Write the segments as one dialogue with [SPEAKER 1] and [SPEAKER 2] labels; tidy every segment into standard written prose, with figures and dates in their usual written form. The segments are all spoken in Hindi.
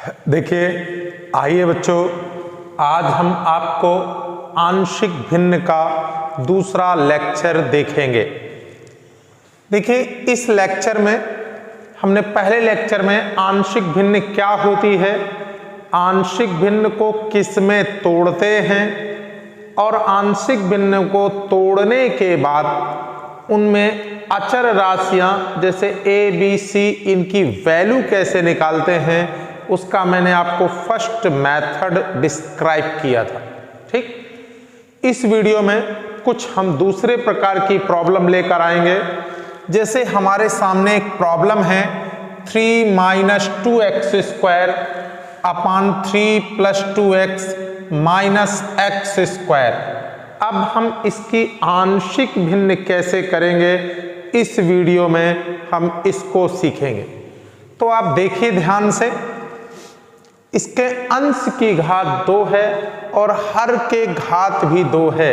[SPEAKER 1] देखिए, आइए बच्चों, आज हम आपको आंशिक भिन्न का दूसरा लेक्चर देखेंगे। देखिए, इस लेक्चर में हमने पहले लेक्चर में आंशिक भिन्न क्या होती है, आंशिक भिन्न को किस में तोड़ते हैं और आंशिक भिन्न को तोड़ने के बाद उनमें अचर राशियां जैसे ए बी सी इनकी वैल्यू कैसे निकालते हैं, उसका मैंने आपको फर्स्ट मेथड डिस्क्राइब किया था। ठीक, इस वीडियो में कुछ हम दूसरे प्रकार की प्रॉब्लम लेकर आएंगे। जैसे हमारे सामने एक प्रॉब्लम है 3 - 2x² अपान 3 + 2x - x²। अब हम इसकी आंशिक भिन्न कैसे करेंगे, इस वीडियो में हम इसको सीखेंगे। तो आप देखिए ध्यान से, इसके अंश की घात 2 है और हर के घात भी 2 है।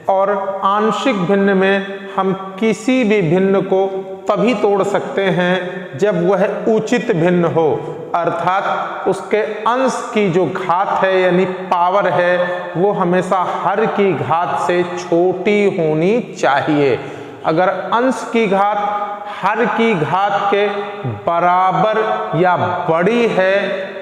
[SPEAKER 1] और आंशिक भिन्न में हम किसी भी भिन्न को तभी तोड़ सकते हैं जब वह उचित भिन्न हो, अर्थात उसके अंश की जो घात है यानी पावर है वो हमेशा हर की घात से छोटी होनी चाहिए। अगर अंश की घात हर की घात के बराबर या बड़ी है,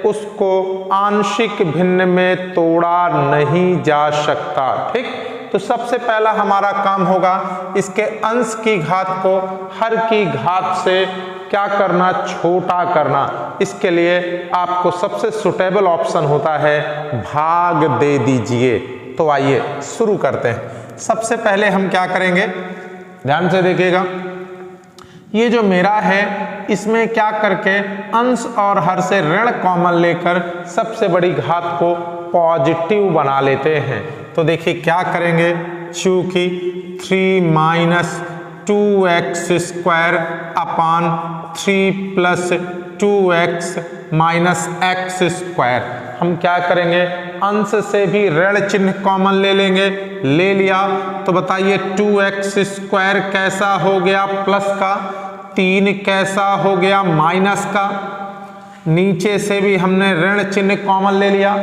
[SPEAKER 1] उसको आंशिक भिन्न में तोड़ा नहीं जा सकता। ठीक, तो सबसे पहला हमारा काम होगा इसके अंश की घात को हर की घात से क्या करना, छोटा करना। इसके लिए आपको सबसे सुटेबल ऑप्शन होता है भाग दे दीजिए। तो आइए शुरू करते हैं। सबसे पहले हम क्या करेंगे, ध्यान से देखिएगा, ये जो मेरा है इसमें क्या करके अंश और हर से ऋण कॉमन लेकर सबसे बड़ी घात को पॉजिटिव बना लेते हैं। तो देखिए क्या करेंगे, चूंकि 3 - 2x² अपान 3 + 2x - x²। हम क्या करेंगे, अंश से भी ऋण चिन्ह कॉमन ले लेंगे। ले लिया तो बताइए 2x² कैसा हो गया प्लस का, 3 कैसा हो गया माइनस का। नीचे से भी हमने ऋण चिन्ह कॉमन ले लिया,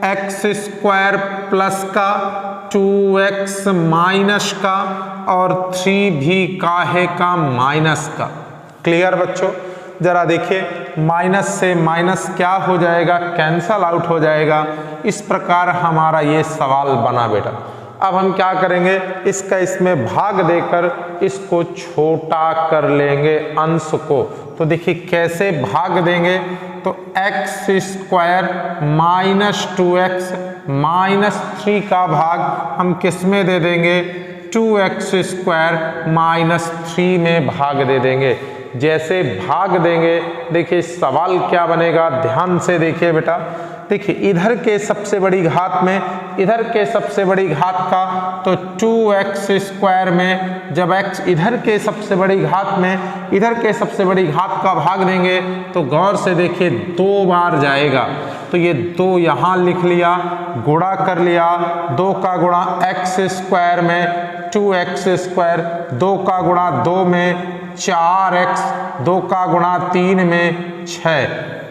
[SPEAKER 1] x² प्लस का, 2x माइनस का और 3 भी काहे का, माइनस का। क्लियर बच्चों, जरा देखिए, माइनस से माइनस क्या हो जाएगा, कैंसल आउट हो जाएगा। इस प्रकार हमारा ये सवाल बना बेटा। अब हम क्या करेंगे, इसका इसमें भाग देकर इसको छोटा कर लेंगे अंश को। तो देखिए कैसे भाग देंगे, तो x² - 2x - 3 का भाग हम किस में दे देंगे, 2x² - 3 में भाग दे देंगे। जैसे भाग देंगे देखिए सवाल क्या बनेगा, ध्यान से देखिए बेटा। देखिए इधर के सबसे बड़ी घात में इधर के सबसे बड़ी घात का, तो 2x² में जब x इधर के सबसे बड़ी घात में इधर के सबसे बड़ी घात का भाग देंगे तो गौर से देखिए 2 बार जाएगा। तो ये 2 यहाँ लिख लिया, गुणा कर लिया, 2 का गुणा x² में 2x², 2 का गुणा 2 में 4x, 2 का गुणा 3 में 6।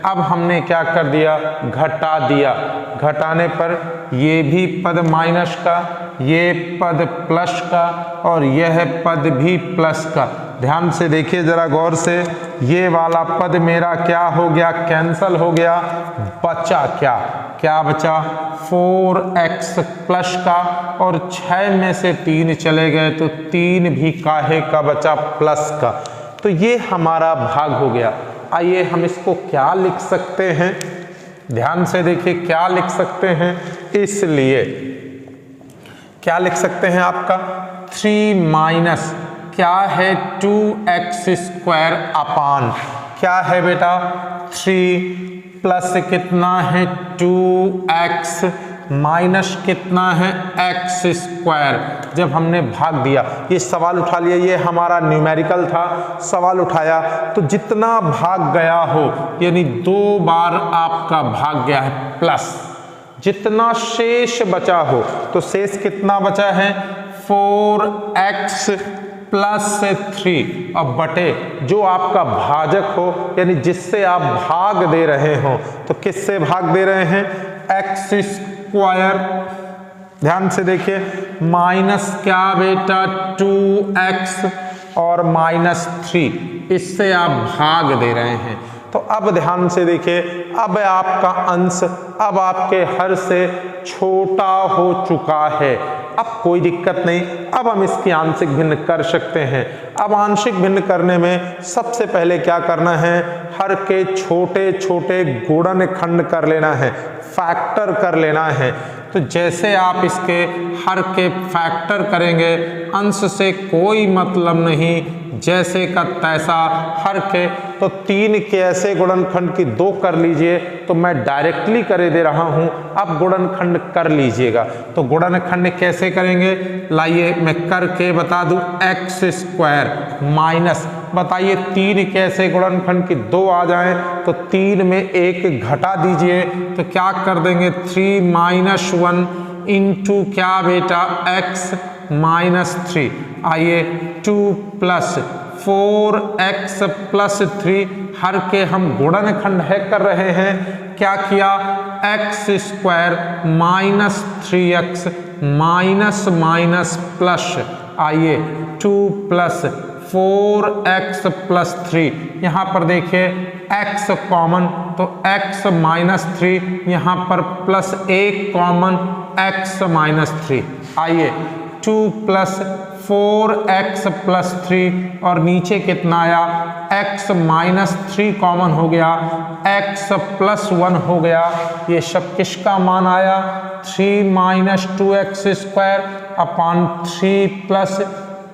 [SPEAKER 1] अब हमने क्या कर दिया, घटा दिया। घटाने पर ये भी पद माइनस का, ये पद प्लस का और यह पद भी प्लस का। ध्यान से देखिए जरा गौर से, ये वाला पद मेरा क्या हो गया, कैंसल हो गया। बचा क्या, क्या बचा, 4x प्लस का और 6 में से 3 चले गए तो 3 भी काहे का बचा, प्लस का। तो ये हमारा भाग हो गया। आइए हम इसको क्या लिख सकते हैं, ध्यान से देखिए क्या लिख सकते हैं। इसलिए क्या लिख सकते हैं, आपका 3 - क्या है 2x² अपान क्या है बेटा 3 प्लस कितना है 2x माइनस कितना है x²। जब हमने भाग दिया, ये सवाल उठा लिया, ये हमारा न्यूमेरिकल था, सवाल उठाया तो जितना भाग गया हो यानी 2 बार आपका भाग गया है प्लस, जितना शेष बचा हो तो शेष कितना बचा है 4x +3 और बटे जो आपका भाजक हो, यानी जिससे आप भाग दे रहे हो, तो किससे भाग दे रहे हैं, x²। ध्यान से देखिए, माइनस क्या बेटा 2x और -3, इससे आप भाग दे रहे हैं। तो अब ध्यान से देखिए, अब आपका अंश अब आपके हर से छोटा हो चुका है। अब कोई दिक्कत नहीं, अब हम इसकी आंशिक भिन्न कर सकते हैं। अब आंशिक भिन्न करने में सबसे पहले क्या करना है, हर के छोटे छोटे गुणनखंड कर लेना है, फैक्टर कर लेना है। तो जैसे आप इसके हर के फैक्टर करेंगे, अंश से कोई मतलब नहीं, जैसे का तैसा हर के, तो 3 के ऐसे गुणनखंड की 2 कर लीजिए, तो मैं डायरेक्टली करे दे रहा हूं, अब गुणनखंड कर लीजिएगा। तो गुणनखंड कैसे करेंगे, लाइए मैं करके बता दूं, x² माइनस, बताइए 3 के ऐसे गुणनखंड की 2 आ जाएं, तो 3 में 1 घटा दीजिए, तो क्या कर देंगे 3 - 1 इंटू क्या बेटा x -3। आइए 2 + 4x + 3, हर के हम गुणनखंड है कर रहे हैं, क्या किया x² -3x माइनस प्लस, आइए 2 + 4x + 3, यहाँ पर देखिए x कॉमन, तो x -3, यहाँ पर +1 कॉमन, x -3। आइए 2 + 4x + 3 और नीचे कितना आया, x -3 कॉमन हो गया, x +1 हो गया। ये सब किसका मान आया, 3 - 2x² अपॉन 3 +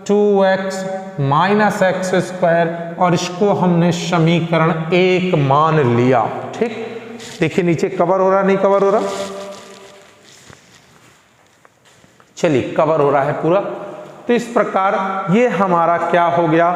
[SPEAKER 1] 2x -x², और इसको हमने समीकरण 1 मान लिया। ठीक, देखिए नीचे कवर हो रहा, नहीं कवर हो रहा, चलिए कवर हो रहा है पूरा। तो इस प्रकार ये हमारा क्या हो गया,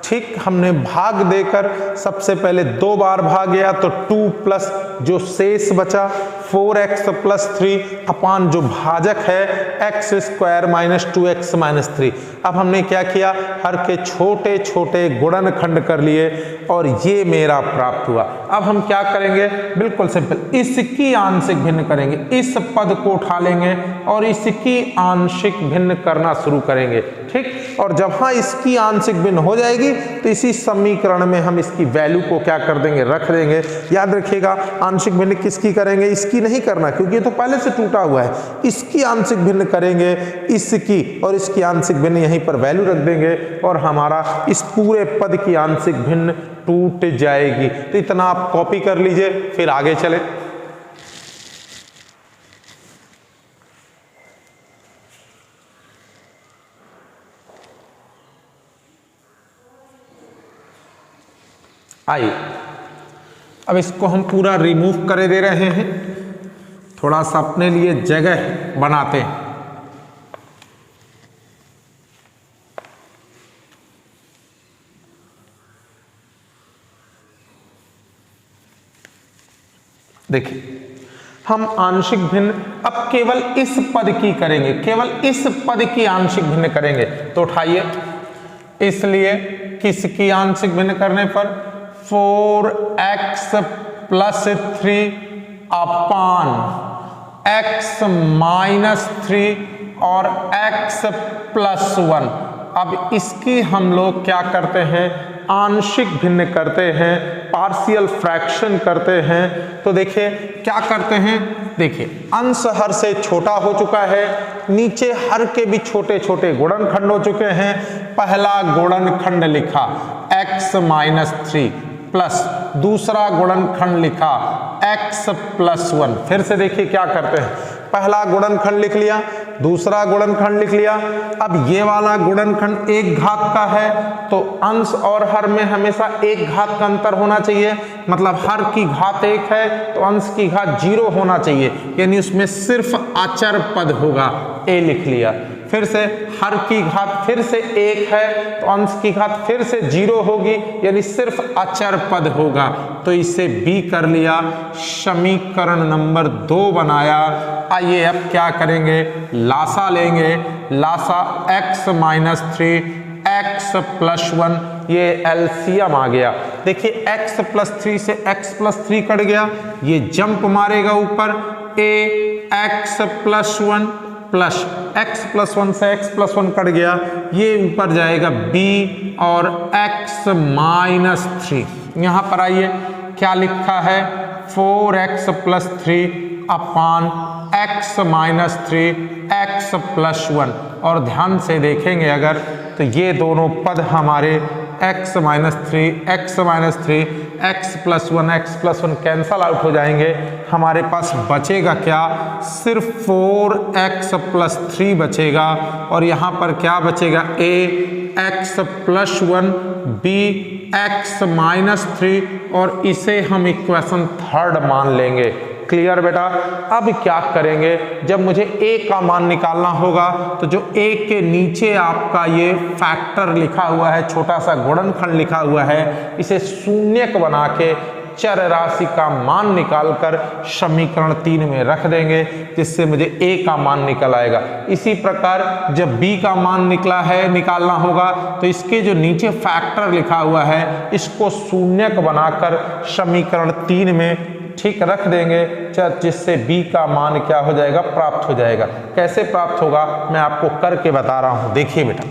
[SPEAKER 1] ठीक, हमने भाग देकर सबसे पहले 2 बार भाग गया, तो 2 प्लस जो शेष बचा 4x + 3 अपान जो भाजक है x² - 2x - 3। अब हमने क्या किया, हर के छोटे छोटे गुणनखंड कर लिए और ये मेरा प्राप्त हुआ। अब हम क्या करेंगे, बिल्कुल सिंपल, इसकी आंशिक भिन्न करेंगे, इस पद को उठा लेंगे और इसकी आंशिक भिन्न करना शुरू करेंगे। ठीक, और जब हाँ इसकी आंशिक भिन्न हो जाएगी, तो इसी समीकरण में हम इसकी वैल्यू को क्या कर देंगे, रख देंगे। याद रखिएगा, आंशिक भिन्न किसकी करेंगे, इसकी नहीं करना, क्योंकि ये तो पहले से टूटा हुआ है। इसकी आंशिक भिन्न करेंगे, इसकी और इसकी आंशिक भिन्न यहीं पर वैल्यू रख देंगे और हमारा इस पूरे पद की आंशिक भिन्न टूट जाएगी। तो इतना आप कॉपी कर लीजिए, फिर आगे चले। आइए अब इसको हम पूरा रिमूव करे दे रहे हैं, थोड़ा सा अपने लिए जगह बनाते हैं। देखिए हम आंशिक भिन्न अब केवल इस पद की करेंगे, केवल इस पद की आंशिक भिन्न करेंगे। तो उठाइए, इसलिए किसकी आंशिक भिन्न करने पर 4x + 3 अपान x -3 और x + 1। अब इसकी हम लोग क्या करते हैं, आंशिक भिन्न करते हैं, पार्शियल फ्रैक्शन करते हैं। तो देखिए क्या करते हैं, देखिए अंश हर से छोटा हो चुका है, नीचे हर के भी छोटे छोटे गुणनखंड हो चुके हैं। पहला गुणनखंड लिखा x -3 प्लस दूसरा गुणनखंड लिखा x + 1। फिर से देखिए क्या करते हैं, पहला गुणनखंड लिख लिया, दूसरा गुणनखंड लिख लिया। अब ये वाला गुणनखंड 1 घात का है, तो अंश और हर में हमेशा 1 घात का अंतर होना चाहिए, मतलब हर की घात 1 है तो अंश की घात 0 होना चाहिए, यानी उसमें सिर्फ अचर पद होगा, a लिख लिया। फिर से हर की घात फिर से 1 है तो अंश की घात फिर से 0 होगी, यानी सिर्फ अचर पद होगा, तो इसे b कर लिया, समीकरण नंबर 2 बनाया। आइए अब क्या करेंगे, लासा लेंगे, लासा x -3 x प्लस 1, ये एलसीएम आ गया। देखिए x प्लस 3 से x प्लस 3 कट गया, ये जंप मारेगा ऊपर, a x plus 1 plus x plus 1 से x प्लस 1 कट गया, ये ऊपर जाएगा b और x माइनस 3। यहाँ पर आइए क्या लिखा है, 4x प्लस 3 अपान x माइनस 3 x प्लस 1। और ध्यान से देखेंगे अगर तो ये दोनों पद हमारे x minus 3 x plus 1 cancel out हो जाएंगे। हमारे पास बचेगा क्या, सिर्फ 4x प्लस 3 बचेगा। और यहाँ पर क्या बचेगा, a x plus 1 b x minus 3, और इसे हम इक्वेशन थर्ड मान लेंगे। क्लियर बेटा। अब क्या करेंगे, जब मुझे a का मान निकालना होगा तो जो a के नीचे आपका ये फैक्टर लिखा हुआ है, छोटा सा गुणनखंड लिखा हुआ है, इसे शून्यक बना के चर राशि का मान निकालकर समीकरण 3 में रख देंगे, जिससे मुझे a का मान निकल आएगा। इसी प्रकार जब b का मान निकालना होगा तो इसके जो नीचे फैक्टर लिखा हुआ है, इसको शून्यक बनाकर समीकरण 3 में ठीक रख देंगे, जिससे b का मान क्या हो जाएगा, प्राप्त हो जाएगा। कैसे प्राप्त होगा मैं आपको करके बता रहा हूं। देखिए बेटा,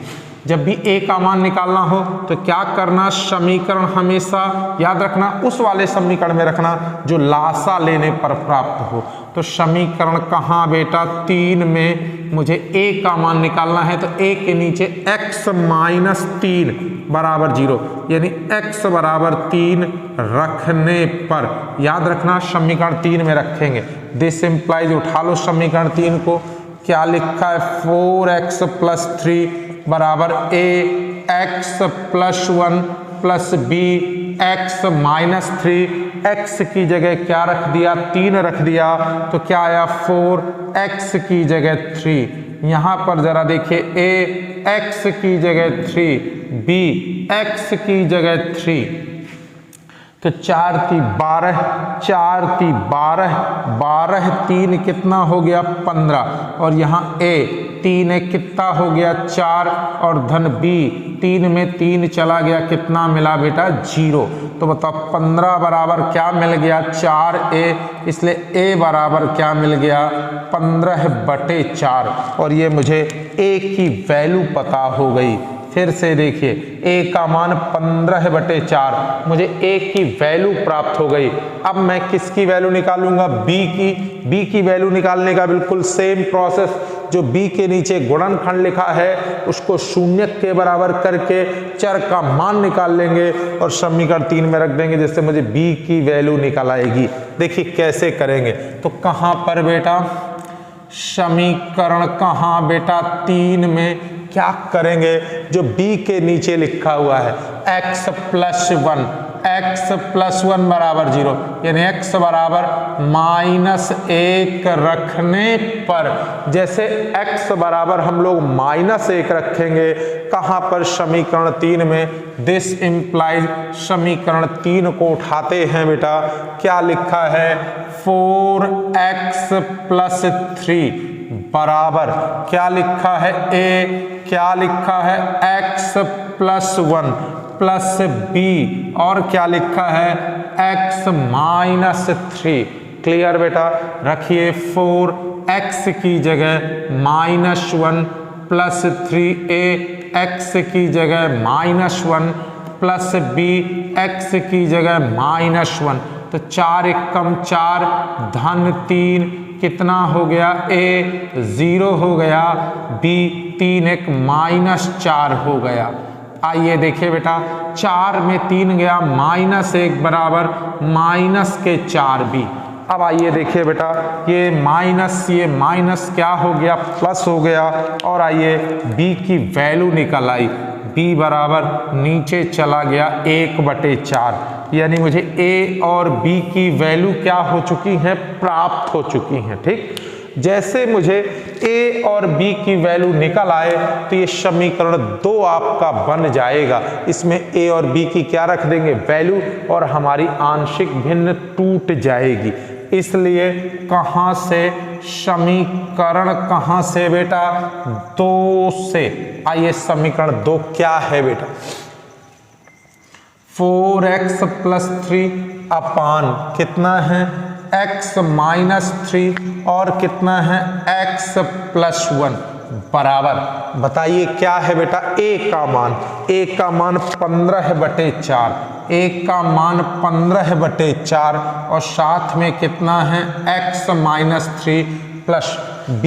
[SPEAKER 1] जब भी a का मान निकालना हो तो क्या करना, समीकरण हमेशा याद रखना उस वाले समीकरण में रखना जो लासा लेने पर प्राप्त हो। तो समीकरण कहाँ बेटा, 3 में मुझे a का मान निकालना है, तो a के नीचे x माइनस 3 बराबर 0, यानी x बराबर 3 रखने पर, याद रखना समीकरण 3 में रखेंगे। दिस इम्प्लाइज, उठा लो समीकरण 3 को, क्या लिखा है, 4x प्लस 3 बराबर a x plus 1 plus b x minus 3, x की जगह क्या रख दिया, 3 रख दिया, तो क्या आया 4, x की जगह 3। यहाँ पर जरा देखिए, a x की जगह 3, b x की जगह 3, तो 4 × 3 12, 4 × 3 12, 12 3 कितना हो गया 15, और यहाँ a 3 एक कितना हो गया 4, और धन b 3 में 3 चला गया, कितना मिला बेटा 0। तो बताओ 15 बराबर क्या मिल गया 4a, इसलिए a बराबर क्या मिल गया 15/4, और ये मुझे a की वैल्यू पता हो गई। फिर से देखिए, a का मान 15/4, मुझे a की वैल्यू प्राप्त हो गई। अब मैं किसकी वैल्यू निकालूंगा, b की वैल्यू निकालने का बिल्कुल सेम प्रोसेस, जो b के नीचे गुणनखंड लिखा है उसको शून्यक के बराबर करके चर का मान निकाल लेंगे और समीकरण 3 में रख देंगे, जिससे मुझे b की वैल्यू निकल आएगी। देखिए कैसे करेंगे, तो कहाँ पर बेटा, समीकरण कहाँ बेटा 3 में क्या करेंगे, जो b के नीचे लिखा हुआ है x प्लस 1 बराबर 0, यानी x बराबर -1 रखने पर, जैसे x बराबर हम लोग -1 रखेंगे कहाँ पर, समीकरण 3 में। दिस इम्प्लाइज, समीकरण 3 को उठाते हैं बेटा, क्या लिखा है 4x प्लस 3 बराबर क्या लिखा है a, क्या लिखा है x प्लस 1 प्लस b, और क्या लिखा है x माइनस 3। क्लियर बेटा, रखिए 4x की जगह -1 प्लस 3a, x की जगह -1 प्लस b, x की जगह -1, तो 4 एकम 4 धन 3, कितना हो गया a 0 हो गया, b 3 एक -4 हो गया। आइए देखिए बेटा, 4 में 3 गया, -1 बराबर -4b। अब आइए देखिए बेटा, ये माइनस क्या हो गया, प्लस हो गया, और आइए b की वैल्यू निकल आई, b बराबर नीचे चला गया 1/4, यानी मुझे a और b की वैल्यू क्या हो चुकी है, प्राप्त हो चुकी हैं। ठीक, जैसे मुझे a और b की वैल्यू निकल आए तो ये समीकरण 2 आपका बन जाएगा। इसमें a और b की क्या रख देंगे, वैल्यू, और हमारी आंशिक भिन्न टूट जाएगी। इसलिए कहाँ से समीकरण कहां से बेटा, 2 से। आइए समीकरण 2 क्या है बेटा, 4x + 3 अपान कितना है x - 3 और कितना है x + 1 बराबर, बताइए क्या है बेटा, a का मान 15/4, a का मान 15/4 और साथ में कितना है x - 3 प्लस b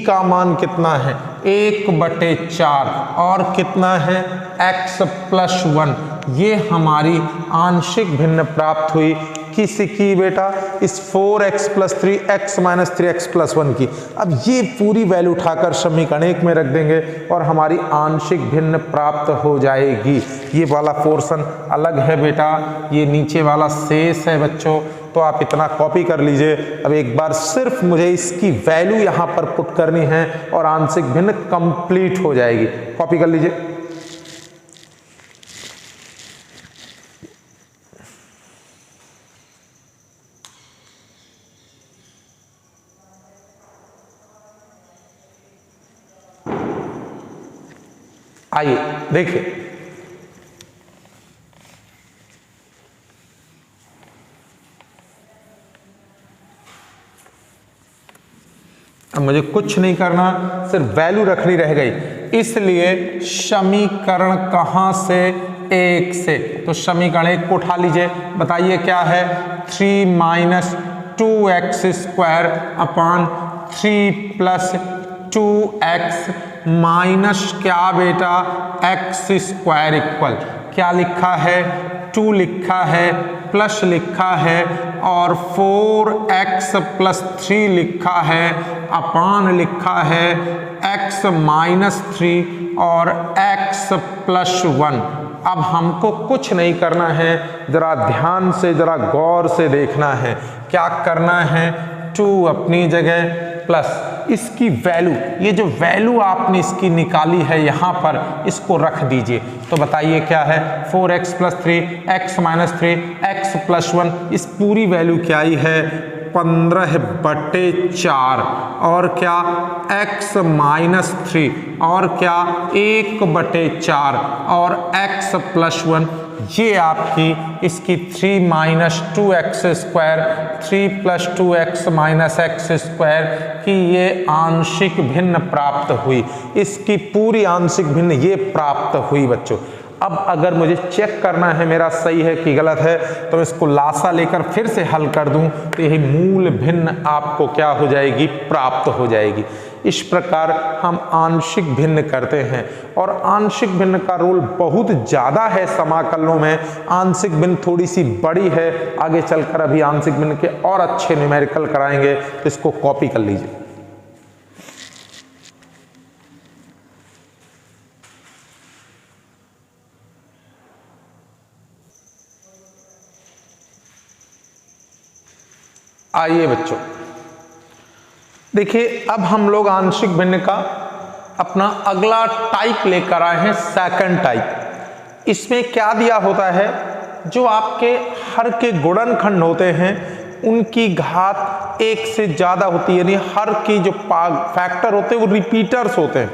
[SPEAKER 1] का मान कितना है 1/4 और कितना है x + 1। ये हमारी आंशिक भिन्न प्राप्त हुई किसकी बेटा, इस 4x + 3 x - 3x + 1 की। अब ये पूरी वैल्यू उठाकर समीकरण 1 में रख देंगे और हमारी आंशिक भिन्न प्राप्त हो जाएगी। ये वाला पोर्शन अलग है बेटा, ये नीचे वाला शेष है बच्चों, तो आप इतना कॉपी कर लीजिए। अब एक बार सिर्फ मुझे इसकी वैल्यू यहाँ पर पुट करनी है और आंशिक भिन्न कंप्लीट हो जाएगी। कॉपी कर लीजिए। आइए देखिए, अब मुझे कुछ नहीं करना, सिर्फ वैल्यू रखनी रह गई, इसलिए समीकरण कहां से, 1 से। तो समीकरण 1 को उठा लीजिए, बताइए क्या है, 3 - 2x² अपान 3 + 2x माइनस क्या बेटा x² इक्वल क्या लिखा है, 2 लिखा है, प्लस लिखा है और 4x + 3 लिखा है, अपान लिखा है x - 3 और x + 1। अब हमको कुछ नहीं करना है, जरा ध्यान से जरा गौर से देखना है। क्या करना है, 2 अपनी जगह प्लस इसकी वैल्यू, ये जो वैल्यू आपने इसकी निकाली है यहाँ पर, इसको रख दीजिए। तो बताइए क्या है, 4x + 3 x - 3 x + 1, इस पूरी वैल्यू क्या आई है 15/4 और क्या x - 3 और क्या 1/4 और x + 1। ये आपकी इसकी 3 - 2x² 3 + 2x - x² की ये आंशिक भिन्न प्राप्त हुई। इसकी पूरी आंशिक भिन्न ये प्राप्त हुई बच्चों। अब अगर मुझे चेक करना है मेरा सही है कि गलत है, तो इसको लासा लेकर फिर से हल कर दूं तो यही मूल भिन्न आपको क्या हो जाएगी, प्राप्त हो जाएगी। इस प्रकार हम आंशिक भिन्न करते हैं और आंशिक भिन्न का रोल बहुत ज़्यादा है समाकलनों में। आंशिक भिन्न थोड़ी सी बड़ी है, आगे चलकर अभी आंशिक भिन्न के और अच्छे न्यूमेरिकल कराएंगे, तो इसको कॉपी कर लीजिए। आइए बच्चों देखिए, अब हम लोग आंशिक भिन्न का अपना अगला टाइप लेकर आए हैं, सेकंड टाइप। इसमें क्या दिया होता है, जो आपके हर के गुणनखंड होते हैं उनकी घात 1 से ज़्यादा होती है, यानी हर की जो फैक्टर होते हैं वो रिपीटर्स होते हैं,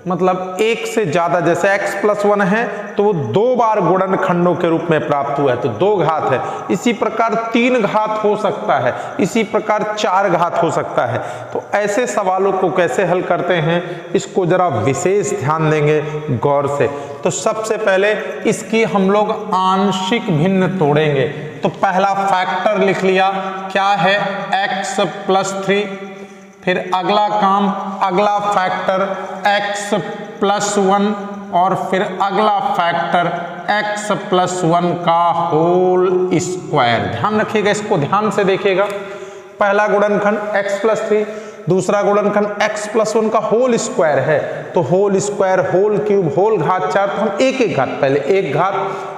[SPEAKER 1] मतलब 1 से ज़्यादा। जैसे x + 1 है तो वो 2 बार गुणनखंडों के रूप में प्राप्त हुआ है, तो 2 घात है। इसी प्रकार 3 घात हो सकता है, इसी प्रकार 4 घात हो सकता है। तो ऐसे सवालों को कैसे हल करते हैं, इसको जरा विशेष ध्यान देंगे गौर से। तो सबसे पहले इसकी हम लोग आंशिक भिन्न तोड़ेंगे। तो पहला फैक्टर लिख लिया, क्या है x + 3। फिर अगला काम, अगला फैक्टर x + 1 और फिर अगला फैक्टर x + 1 का होल स्क्वायर। ध्यान रखिएगा, इसको ध्यान से देखिएगा। पहला गुणनखंड x + 3, दूसरा गुणनखंड x + 1 का होल स्क्वायर है, तो whole square, whole cube, whole घात 4, तो हम एक एक घात, पहले एक घात,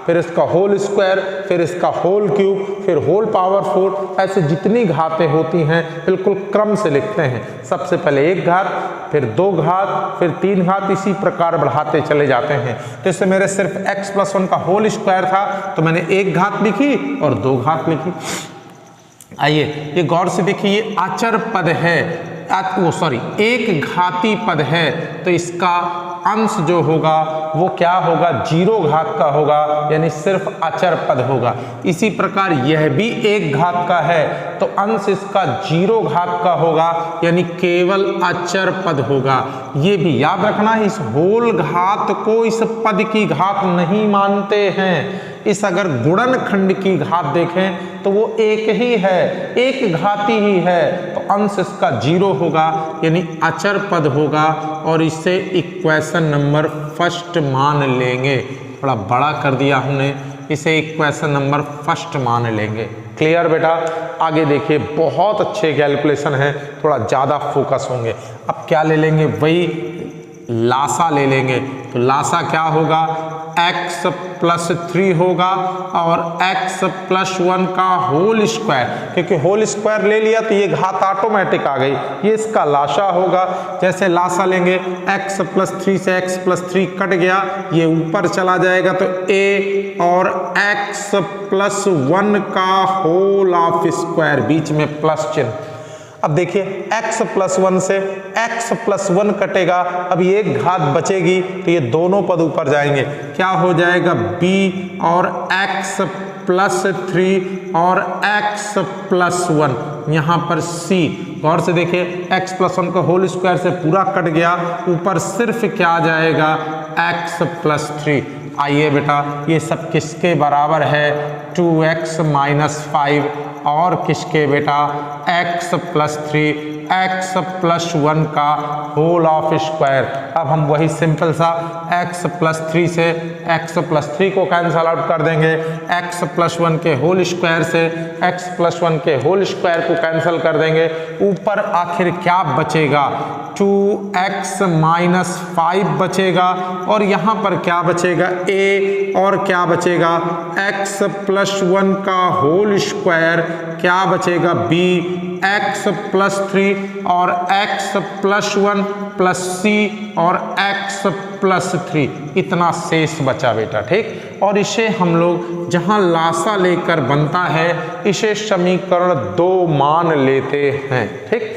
[SPEAKER 1] फिर इसका होल स्क्वायर, फिर इसका होल क्यूब, फिर होल पावर 4, ऐसे जितनी घातें होती हैं बिल्कुल क्रम से लिखते हैं। सबसे पहले एक घात, फिर 2 घात, फिर 3 घात, इसी प्रकार बढ़ाते चले जाते हैं। तो इससे मेरे सिर्फ x + 1 का होल स्क्वायर था, तो मैंने एक घात लिखी और 2 घात लिखी। आइए ये गौर से देखिए, ये अचर पद है, एक घाती पद है, तो इसका अंश जो होगा वो क्या होगा, 0 घात का होगा, यानी सिर्फ अचर पद होगा। इसी प्रकार यह भी एक घात का है तो अंश इसका 0 घात का होगा, यानी केवल अचर पद होगा। ये भी याद रखना, इस होल घात को इस पद की घात नहीं मानते हैं। इस अगर गुणनखंड की घात देखें तो वो एक ही है, एक घाती ही है, तो अंश इसका 0 होगा, यानी अचर पद होगा, और इसे इक्वेशन नंबर फर्स्ट मान लेंगे। थोड़ा बड़ा कर दिया हमने, इसे इक्वेशन नंबर फर्स्ट मान लेंगे। क्लियर बेटा? आगे देखिए, बहुत अच्छे कैलकुलेशन है, थोड़ा ज़्यादा फोकस होंगे। अब क्या ले लेंगे, वही लासा ले लेंगे। तो लासा क्या होगा, x प्लस 3 होगा और x प्लस 1 का होल स्क्वायर, क्योंकि होल स्क्वायर ले लिया तो ये घात ऑटोमेटिक आ गई, ये इसका लासा होगा। जैसे लासा लेंगे, x प्लस 3 से x प्लस 3 कट गया, ये ऊपर चला जाएगा, तो a और x प्लस 1 का होल ऑफ स्क्वायर, बीच में प्लस चिन्ह। अब देखिए, x प्लस 1 से x प्लस 1 कटेगा, अब ये एक घात बचेगी, तो ये दोनों पद ऊपर जाएंगे, क्या हो जाएगा, b और x प्लस 3 और x प्लस 1, यहाँ पर c। गौर से देखिए, x प्लस 1 का होल स्क्वायर से पूरा कट गया, ऊपर सिर्फ क्या आ जाएगा, x प्लस 3। आइए बेटा, ये सब किसके बराबर है, 2x माइनस 5, और किसके बेटा, x प्लस 3, x प्लस 1 का होल ऑफ स्क्वायर। अब हम वही सिंपल सा x प्लस 3 से x प्लस 3 को कैंसल आउट कर देंगे, x प्लस 1 के होल स्क्वायर से x प्लस 1 के होल स्क्वायर को कैंसिल कर देंगे, ऊपर आखिर क्या बचेगा, 2x माइनस 5 बचेगा, और यहाँ पर क्या बचेगा, a, और क्या बचेगा, x प्लस 1 का होल स्क्वायर, क्या बचेगा, b, x प्लस 3 और x प्लस 1 प्लस c और x प्लस 3, इतना शेष बचा बेटा। ठीक, और इसे हम लोग जहां लासा लेकर बनता है, इसे समीकरण 2 मान लेते हैं। ठीक,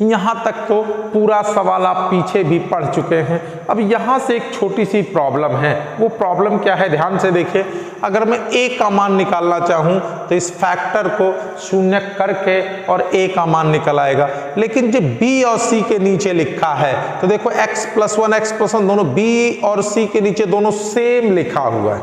[SPEAKER 1] यहाँ तक तो पूरा सवाल आप पीछे भी पढ़ चुके हैं। अब यहाँ से एक छोटी सी प्रॉब्लम है, वो प्रॉब्लम क्या है, ध्यान से देखिए। अगर मैं a का मान निकालना चाहूँ तो इस फैक्टर को शून्य करके और a का मान निकल आएगा, लेकिन जो b और c के नीचे लिखा है, तो देखो x प्लस 1 x प्लस 1 दोनों b और c के नीचे दोनों सेम लिखा हुआ है।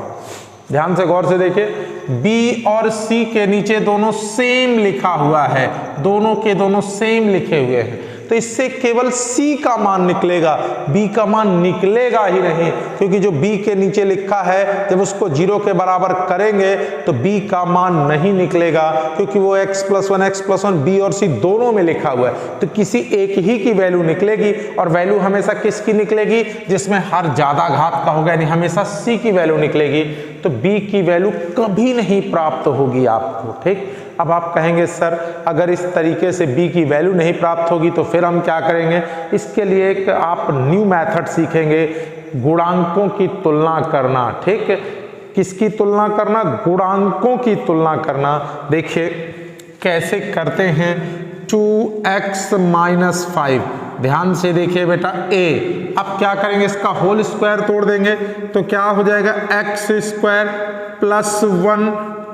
[SPEAKER 1] ध्यान से गौर से देखिए, b और c के नीचे दोनों सेम लिखा हुआ है, दोनों के दोनों सेम लिखे हुए हैं, तो इससे केवल c का मान निकलेगा, b का मान निकलेगा ही नहीं, क्योंकि जो b के नीचे लिखा है जब उसको 0 के बराबर करेंगे तो b का मान नहीं निकलेगा, क्योंकि वो x प्लस 1 b और c दोनों में लिखा हुआ है, तो किसी एक ही की वैल्यू निकलेगी, और वैल्यू हमेशा किसकी निकलेगी, जिसमें हर ज्यादा घात का होगा, यानी हमेशा c की वैल्यू निकलेगी, तो b की वैल्यू कभी नहीं प्राप्त होगी आपको। ठीक, अब आप कहेंगे सर अगर इस तरीके से b की वैल्यू नहीं प्राप्त होगी तो फिर हम क्या करेंगे, इसके लिए एक आप न्यू मेथड सीखेंगे, गुणांकों की तुलना करना। ठीक, किसकी तुलना करना, गुणांकों की तुलना करना। देखिए कैसे करते हैं, 2x माइनस 5, ध्यान से देखिए बेटा, a, अब क्या करेंगे, इसका होल स्क्वायर तोड़ देंगे, तो क्या हो जाएगा, x square plus 1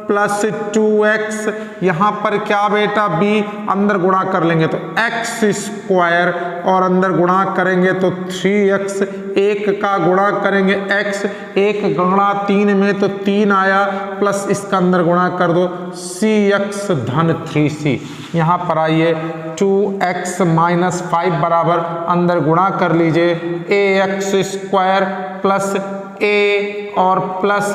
[SPEAKER 1] plus 2x, यहाँ पर क्या बेटा, b, अंदर गुणा कर लेंगे तो x स्क्वायर, और अंदर गुणा करेंगे तो 3x, एक का गुणा करेंगे x, एक गुणा 3 में तो 3 आया, प्लस इसका अंदर गुणा कर दो cx धन 3c। यहाँ पर आइए, 2x माइनस 5 बराबर अंदर गुणा कर लीजिए ax स्क्वायर प्लस a और प्लस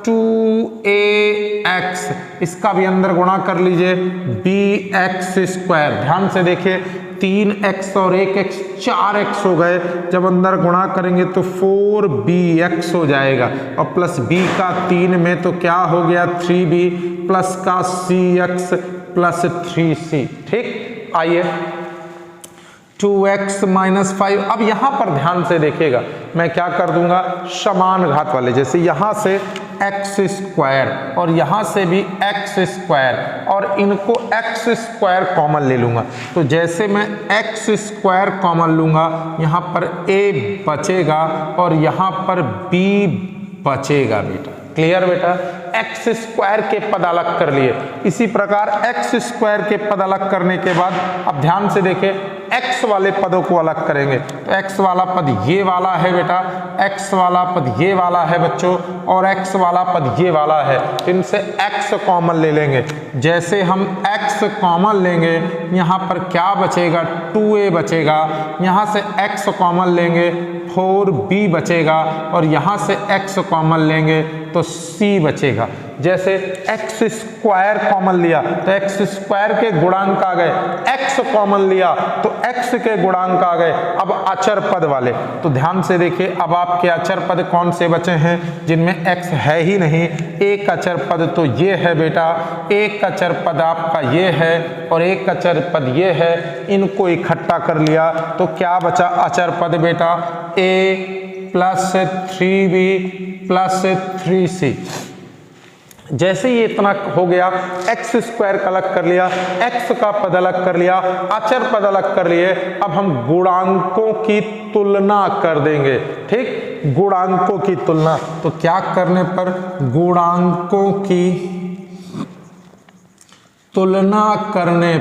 [SPEAKER 1] 2ax, इसका भी अंदर गुणा कर लीजिए bx स्क्वायर। ध्यान से देखिए, 3x और 1x 4x हो गए, जब अंदर गुणा करेंगे तो 4bx हो जाएगा, और प्लस b का 3 में तो क्या हो गया, 3b, प्लस का cx प्लस 3c। ठीक, आइए 2x माइनस 5, अब यहाँ पर ध्यान से देखिएगा, मैं क्या कर दूंगा, समान घात वाले, जैसे यहाँ से एक्स स्क्वायर और यहाँ से भी एक्स स्क्वायर और इनको एक्स स्क्वायर कॉमन ले लूँगा। तो जैसे मैं एक्स स्क्वायर कॉमन लूँगा यहाँ पर ए बचेगा और यहाँ पर बी बचेगा बेटा। क्लियर बेटा, एक्स स्क्वायर के पद अलग कर लिए। इसी प्रकार एक्स स्क्वायर के पद अलग करने के बाद अब ध्यान से देखें एक्स वाले पदों को अलग करेंगे। तो एक्स वाला पद ये वाला है बेटा, एक्स वाला पद ये वाला है बच्चों और एक्स वाला पद ये वाला है। तो इनसे एक्स कॉमन ले लेंगे। जैसे हम एक्स कॉमन लेंगे यहाँ पर क्या बचेगा, 2a बचेगा। यहाँ से एक्स कॉमन लेंगे 4b बचेगा और यहाँ से एक्स कॉमन लेंगे तो c बचेगा। जैसे एक्स स्क्वायर कॉमन लिया तो एक्स स्क्वायर के गुणांक आ गए, एक्स कॉमन लिया तो एक्स के गुणांक आ गए। अब अचर पद वाले, तो ध्यान से देखिए अब आपके अचर पद कौन से बचे हैं जिनमें एक्स है ही नहीं। एक अचर पद तो ये है बेटा, एक अचर पद आपका ये है और एक अचर पद ये है। इनको इकट्ठा कर लिया तो क्या बचा अचर पद बेटा, a plus 3b plus 3c। जैसे ही इतना हो गया एक्स स्क्वायर का अलग कर लिया, एक्स का पद अलग कर लिया, अचर पद अलग कर लिए। अब हम गुणांकों की तुलना कर देंगे। ठीक, गुणांकों की तुलना, तो क्या करने पर गुणांकों की तुलना करने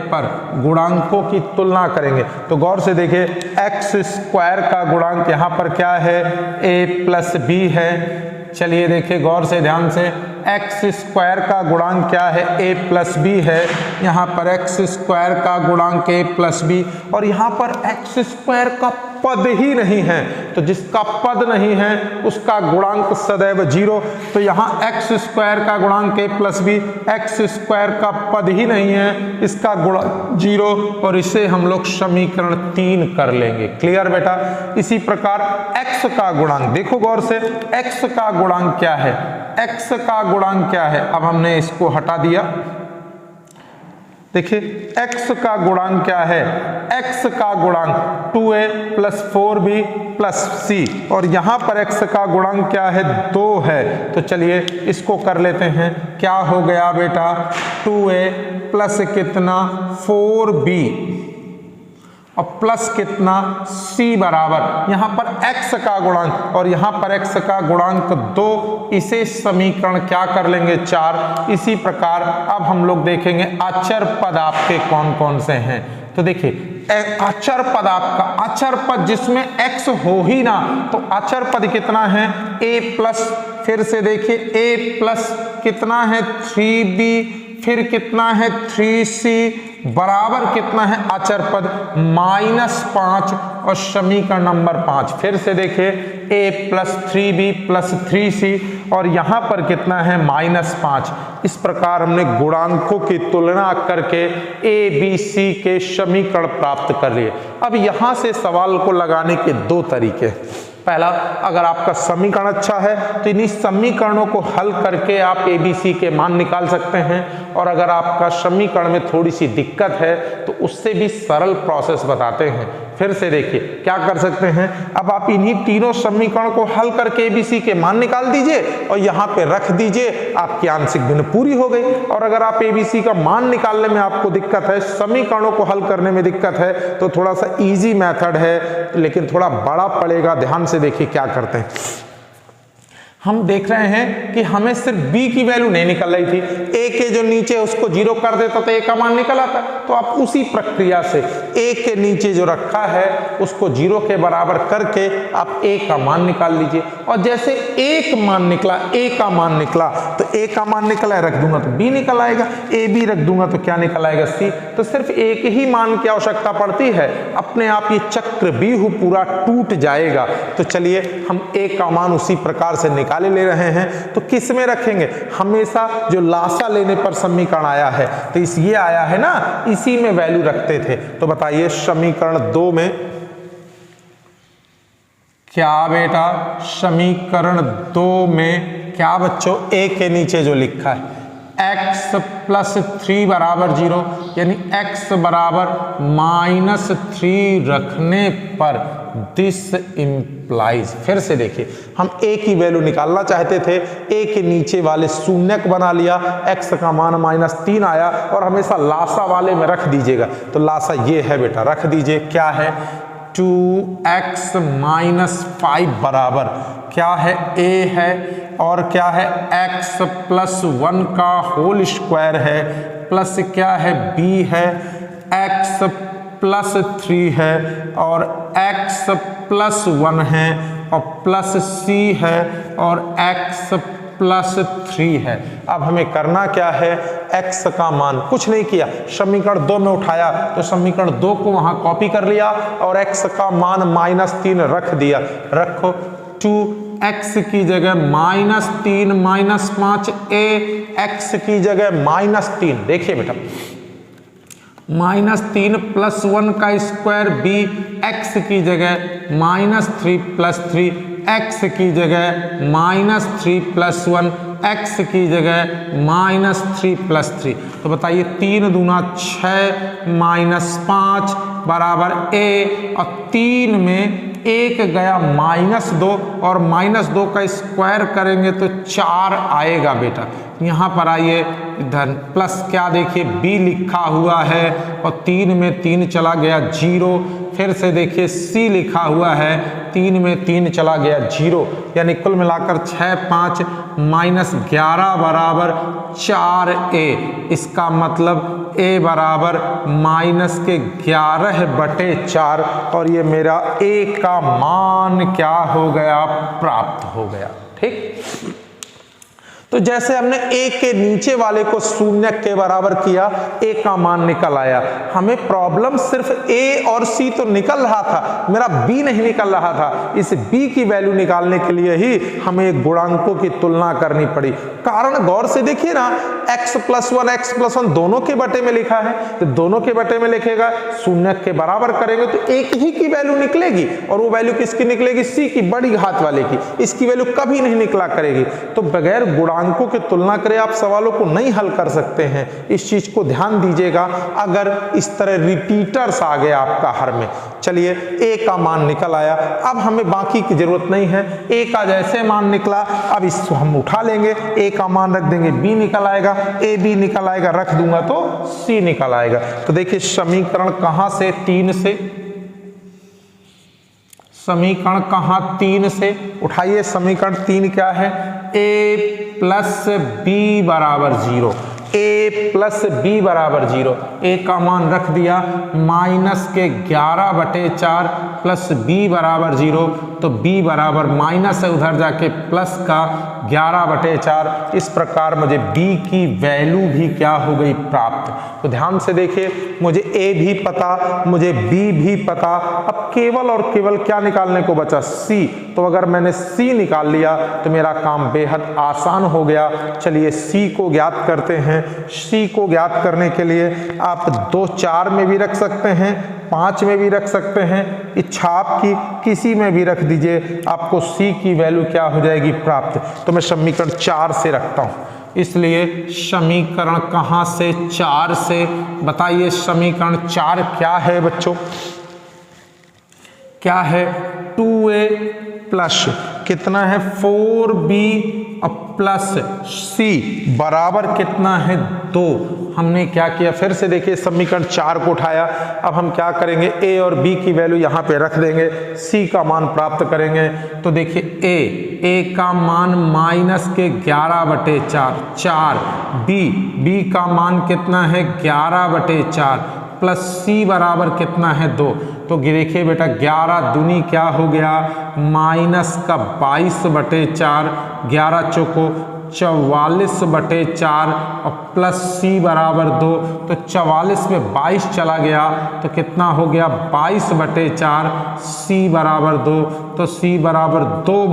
[SPEAKER 1] पर गुणांकों की तुलना करेंगे। तो गौर से देखिए एक्स स्क्वायर का गुणांक यहाँ पर क्या है, a प्लस b है। चलिए देखिए गौर से ध्यान से, एक्स स्क्वायर का गुणांक क्या है, a प्लस बी है। यहाँ पर एक्स स्क्वायर का गुणांक a प्लस बी और यहाँ पर एक्स स्क्वायर का पद ही नहीं है। तो जिसका पद नहीं है उसका गुणांक सदैव 0। तो यहाँ एक्स स्क्वायर का गुणांक a plus B, X square का पद ही नहीं है, इसका गुणांक 0 और इसे हम लोग समीकरण 3 कर लेंगे। क्लियर बेटा। इसी प्रकार x का गुणांक देखो गौर से, x का गुणांक क्या है, x का गुणांक क्या है। अब हमने इसको हटा दिया। देखिए x का गुणांक क्या है, x का गुणांक 2a plus 4b plus c और यहाँ पर x का गुणांक क्या है, 2 है। तो चलिए इसको कर लेते हैं। क्या हो गया बेटा, 2a प्लस कितना 4b और प्लस कितना c बराबर यहाँ पर x का गुणांक और यहाँ पर x का गुणांक 2। इसे समीकरण क्या कर लेंगे, 4। इसी प्रकार अब हम लोग देखेंगे अचर पद आपके कौन कौन से हैं। तो देखिए अचर पद आपका, अचर पद जिसमें x हो ही ना, तो अचर पद कितना है, a प्लस, फिर से देखिए a प्लस कितना है 3b, फिर कितना है 3c बराबर कितना है अचर पद -5 और समीकरण नंबर 5। फिर से देखिए a plus 3b plus 3c और यहाँ पर कितना है -5। इस प्रकार हमने गुणांकों की तुलना करके a b c के समीकरण प्राप्त कर लिए। अब यहाँ से सवाल को लगाने के 2 तरीके। पहला, अगर आपका समीकरण अच्छा है तो इन्हीं समीकरणों को हल करके आप ABC के मान निकाल सकते हैं और अगर आपका समीकरण में थोड़ी सी दिक्कत है तो उससे भी सरल प्रोसेस बताते हैं। फिर से देखिए क्या कर सकते हैं, अब आप इन्हीं तीनों समीकरणों को हल करके ABC के मान निकाल दीजिए और यहाँ पे रख दीजिए, आपकी आंशिक भिन्न पूरी हो गई। और अगर आप ABC का मान निकालने में आपको दिक्कत है, समीकरणों को हल करने में दिक्कत है, तो थोड़ा सा इजी मेथड है लेकिन थोड़ा बड़ा पड़ेगा। ध्यान से देखिए क्या करते हैं। हम देख रहे हैं कि हमें सिर्फ b की वैल्यू नहीं निकल रही थी, a के जो नीचे उसको 0 कर देता तो a का मान निकल आता। तो आप उसी प्रक्रिया से a के नीचे जो रखा है उसको 0 के बराबर करके आप a का मान निकाल लीजिए। और जैसे एक मान निकला, a का मान निकला, तो a का मान निकला रख दूंगा तो b निकल आएगा, a b रख दूंगा तो क्या निकल आएगा, c। तो सिर्फ एक ही मान की आवश्यकता पड़ती है, अपने आप ये चक्र व्यूह पूरा टूट जाएगा। तो चलिए हम a का मान उसी प्रकार से निकाल ले रहे हैं। तो किस में रखेंगे, हमेशा जो लासा लेने पर समीकरण आया है तो इस ये आया है ना, इसी में वैल्यू रखते थे। तो बताइए समीकरण 2 में क्या बेटा, समीकरण 2 में क्या बच्चों, a के नीचे जो लिखा है x प्लस 3 बराबर 0, यानी x बराबर -3 रखने पर दिस इम्प्लाइज, फिर से देखिए हम a की वैल्यू निकालना चाहते थे, a के नीचे वाले शून्यक बना लिया, x का मान -3 आया और हमेशा लासा वाले में रख दीजिएगा। तो लासा ये है बेटा, रख दीजिए, क्या है 2x - 5 बराबर क्या है a है और क्या है x प्लस 1 का होल स्क्वायर है, प्लस क्या है b है, x प्लस 3 है और x प्लस 1 है और प्लस c है और x प्लस 3 है। अब हमें करना क्या है, x का मान कुछ नहीं किया, समीकरण 2 में उठाया तो समीकरण 2 को वहां कॉपी कर लिया और x का मान -3 रख दिया। रखो 2x की जगह -3 - 5a, x की जगह -3, देखिए बेटा -3 प्लस 1 का स्क्वायर b, x की जगह -3 प्लस 3, x की जगह -3 प्लस 1, x की जगह -3 प्लस 3। तो बताइए 3 दूना 6 -5 बराबर a, और 3 में 1 गया -2 और -2 का स्क्वायर करेंगे तो 4 आएगा बेटा। यहाँ पर आइए इधर प्लस क्या देखिए b लिखा हुआ है और 3 में 3 चला गया 0, फिर से देखिए c लिखा हुआ है, 3 में 3 चला गया 0, यानी कुल मिलाकर 6 5 -11 बराबर 4a। इसका मतलब a बराबर -11/4 और ये मेरा a का मान क्या हो गया, प्राप्त हो गया। ठीक, तो जैसे हमने a के नीचे वाले को शून्य के बराबर किया, a का मान निकल आया। हमें प्रॉब्लम सिर्फ a और c तो निकल रहा था, मेरा b नहीं निकल रहा था। इस b की वैल्यू निकालने के लिए ही हमें गुणांकों की तुलना करनी पड़ी। कारण गौर से देखिए ना, x प्लस 1 x प्लस 1 दोनों के बटे में लिखा है, तो दोनों के बटे में लिखेगा, शून्य के बराबर करेंगे तो एक ही की वैल्यू निकलेगी और वो वैल्यू किसकी निकलेगी, c की, बड़ी घात वाले की। इसकी वैल्यू कभी नहीं निकला करेगी। तो बगैर गुणांकों की तुलना करे आप सवालों को नहीं हल कर सकते हैं, इस चीज को ध्यान दीजिएगा। अगर इस तरह रिपीटर्स आ गए आपका हर में, चलिए a का मान निकल आया, अब हमें बाकी की जरूरत नहीं है। a का जैसे मान निकला, अब इसको हम उठा लेंगे, a का मान रख देंगे, b निकल आएगा, a b निकल आएगा, रख दूंगा तो c निकल आएगा। तो देखिए समीकरण कहां से, 3 से, समीकरण कहां 3 से, उठाइए समीकरण 3 क्या है, a प्लस b बराबर 0, a प्लस b बराबर 0, a का मान रख दिया -11/4 प्लस b बराबर 0, तो b बराबर माइनस है, उधर जाके प्लस का 11/4। इस प्रकार मुझे b की वैल्यू भी क्या हो गई, प्राप्त। तो ध्यान से देखिए, मुझे a भी पता, मुझे b भी पता, अब केवल और केवल क्या निकालने को बचा, c। तो अगर मैंने c निकाल लिया तो मेरा काम बेहद आसान हो गया। चलिए c को ज्ञात करते हैं। c को ज्ञात करने के लिए आप 2 4 में भी रख सकते हैं, 5 में भी रख सकते हैं, इच्छा आपकी किसी में भी रख दीजिए, आपको c की वैल्यू क्या हो जाएगी, प्राप्त। तो मैं समीकरण 4 से रखता हूं, इसलिए समीकरण कहां से, 4 से। बताइए समीकरण 4 क्या है बच्चों, क्या है, 2a प्लस कितना है 4b और प्लस c बराबर कितना है 2। हमने क्या किया, फिर से देखिए समीकरण 4 को उठाया। अब हम क्या करेंगे, a और b की वैल्यू यहाँ पे रख देंगे, c का मान प्राप्त करेंगे। तो देखिए a का मान -11/4, 4, b का मान कितना है 11/4 प्लस c बराबर कितना है 2। तो देखिए बेटा 11 दूनी क्या हो गया, -22/4, 11 चौको 44/4 और प्लस c बराबर 2। तो 44 में 22 चला गया तो कितना हो गया, 22/4, c बराबर 2। तो c बराबर 2 -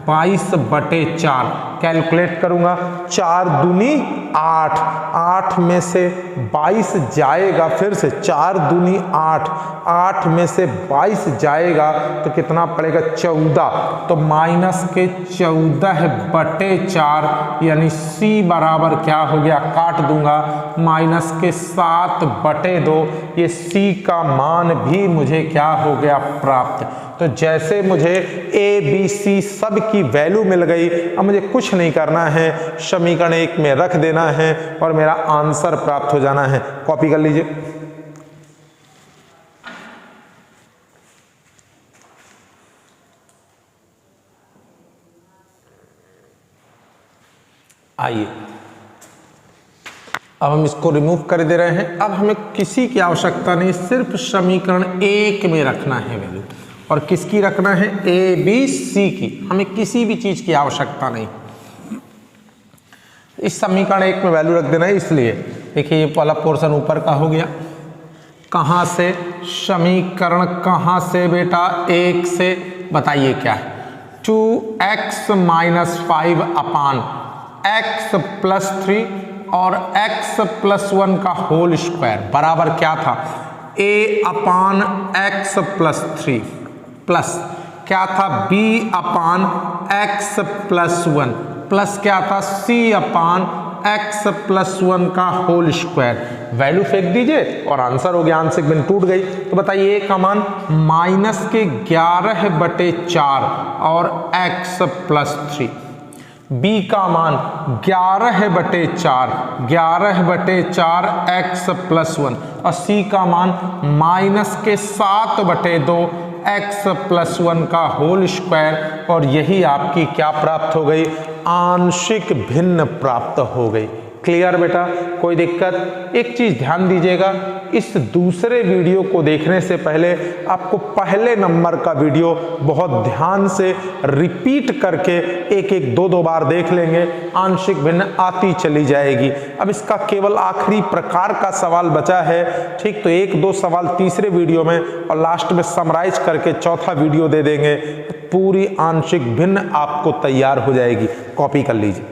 [SPEAKER 1] 22/4। कैलकुलेट करूंगा, 4 दूनी 8, 8 में से 22 जाएगा, फिर से 4 दूनी 8, 8 में से 22 जाएगा तो कितना पड़ेगा 14, तो -14/4 यानी C बराबर क्या हो गया, काट दूंगा, -7/2, ये C का मान भी मुझे क्या हो गया प्राप्त। तो जैसे मुझे A, B, C सब की वैल्यू मिल गई, अब मुझे कुछ नहीं करना है, समीकरण 1 में रख देना है और मेरा आंसर प्राप्त हो जाना है। कॉपी कर लीजिए। आइए अब हम इसको रिमूव कर दे रहे हैं। अब हमें किसी की आवश्यकता नहीं, सिर्फ समीकरण 1 में रखना है वैल्यू, और किसकी रखना है, A, B, C की, हमें किसी भी चीज की आवश्यकता नहीं। इस समीकरण 1 में वैल्यू रख देना है, इसलिए देखिए ये वाला पोर्शन ऊपर का हो गया, कहां से, समीकरण कहां से बेटा, 1 से, बताइए क्या है, 2x - 5 अपान x + 3 और x + 1 का होल स्क्वायर बराबर क्या था, a/x + 3 प्लस क्या था, b/x + 1 प्लस क्या था, c/x + 1 का होल स्क्वायर। वैल्यू फेंक दीजिए और आंसर हो गया, आंशिक भिन्न टूट गई। तो बताइए a का मान -11/4 और x + 3, b का मान 11/4, 11/4 x + 1 और c का मान -7/2 x + 1 का होल स्क्वायर, और यही आपकी क्या प्राप्त हो गई, आंशिक भिन्न प्राप्त हो गई। क्लियर बेटा, कोई दिक्कत। एक चीज ध्यान दीजिएगा, इस दूसरे वीडियो को देखने से पहले आपको पहले नंबर का वीडियो बहुत ध्यान से रिपीट करके एक 2 बार देख लेंगे, आंशिक भिन्न आती चली जाएगी। अब इसका केवल आखिरी प्रकार का सवाल बचा है, ठीक, तो 1-2 सवाल तीसरे वीडियो में और लास्ट में समराइज करके चौथा वीडियो दे देंगे, पूरी आंशिक भिन्न आपको तैयार हो जाएगी। कॉपी कर लीजिए।